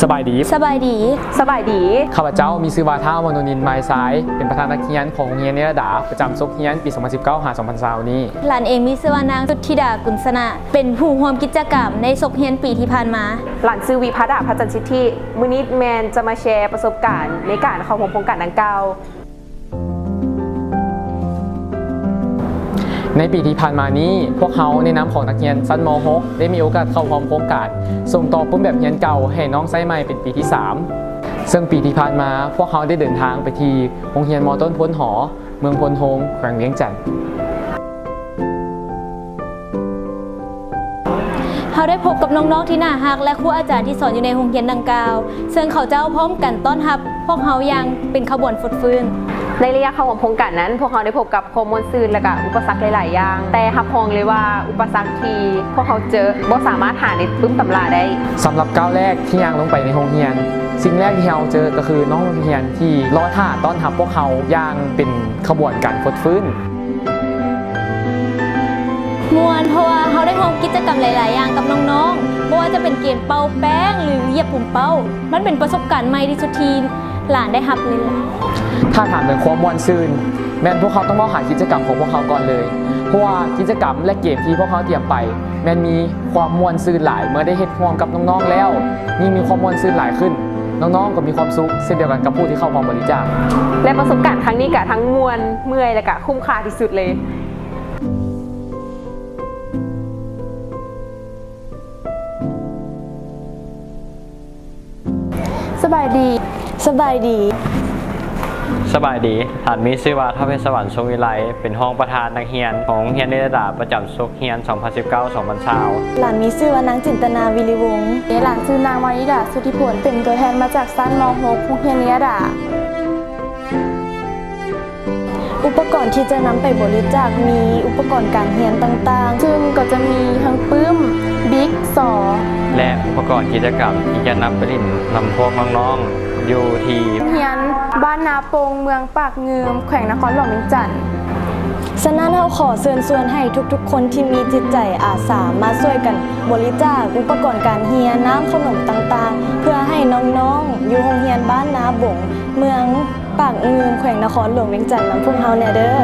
สบายดีสบายดีข้าพเจ้ามีชื่อว่าท้าวมโนนินทร์ไม้ซ้ายเป็นประธานนักเรียนของโรงเรียนนิรดาประจำซกเรียนปี 2019-2020 นี้หลานเองมีชื่อว่านางสุทธิดากุลสนะเป็นผู้ร่วมกิจกรรมในซกเฮียนปีที่ผ่านมาหลานชื่อวิภัดาพัจันชิตที่มื้อนี้แมนจะมาแชร์ประสบการณ์ในการเข้าร่วมโครงการดังกล่าวในปีที่ผ่านมานี้พวกเขาในนามของนักเรียนชั้นม .6 ได้มีโอกาสเข้าร่วมโครงการส่งต่อปุ่มแบบเรียนเก่าให้น้องไส้ใหม่เป็นปีที่ 3ซึ่งปีที่ผ่านมาพวกเขาได้เดินทางไปที่โรงเรียนม.ต้นพ้นหอเมืองพลโฮงแขวงเวียงจันทน์เขาได้พบกับน้องๆที่น่ารักและครูอาจารย์ที่สอนอยู่ในโรงเรียนดังกล่าวซึ่งเขาเจ้าพร้อมกันต้อนรับพวกเขาอย่างเป็นขบวนฟุดฟื้นในระยะเข้าร่วมโครงการนั้นพวกเขาได้พบกับความม่วนซื่นและก็อุปสรรคหลายๆอย่างแต่รับรองเลยว่าอุปสรรคที่พวกเขาเจอบ่สามารถหาในปึ้มตำราได้สำหรับก้าวแรกที่ย่างลงไปในโรงเรียนสิ่งแรกที่เราเจอก็คือน้องโรงเรียนที่รอท่าต้อนรับพวกเขาอย่างเป็นขบวนการฟุดฟื้นมวนเพราะว่าเขาได้ร่วมกิจกรรมหลายๆอย่างกับน้องๆไม่ว่าจะเป็นเกมเป่าแป้งหรือเหยียบปุ่มเป้ามันเป็นประสบการณ์ใหม่ที่สุดที่หลานได้รับเลยถ้าถามถึงความม่วนซื่นแม่นพวกเขาต้องมองหากิจกรรมของพวกเขาก่อนเลยเพราะว่ากิจกรรมและเกมที่พวกเขาเตรียมไปแม่นมีความม่วนซื่นหลายเมื่อได้เฮ็ดร่วมกับน้องๆแล้วยิ่งมีความม่วนซื่นหลายขึ้นน้องๆก็มีความสุขเช่นเดียวกันกับผู้ที่เข้าร่วมบริจาคและประสบการณ์ครั้งนี้ก็ทั้งม่วนเมื่อยและก็คุ้มค่าที่สุดเลยสบายดีฐานมีชื่อว่าท้าวเวสสวรรค์ทรงวิไลเป็นห้องประธานนักเรียนของโรงเรียนนิรดาประจำซกเรียน 2019-2020 หลานมีชื่อว่านางจินตนาวิริวงศ์หลานชื่อนางวานิดาสุทธิผลเป็นตัวแทนมาจากชั้นม .6 โรงเรียนนิรดาอุปกรณ์ที่จะนำไปบริจาคมีอุปกรณ์การเรียนต่างๆซึ่งก็จะมีทั้งปื้มบิ๊กสอและอุปกรณ์กิจกรรมที่จะนำไปเล่นนำพวกน้องๆอยู่ที่เรียนบ้านนาโปงเมืองปากเงือมแขวงนครหลวงเวียงจันทน์ฉะนั้นเราขอเชิญชวนให้ทุกๆคนที่มีจิตใจอาสามาช่วยกันบริจาคอุปกรณ์การเรียนน้ำขนมต่างๆเพื่อให้น้องๆอยู่โรงเรียนบ้านนาบงเมืองปากเงือมแขวงนครหลวงเวียงจันทน์นำพวกเฮาแน่เด้อ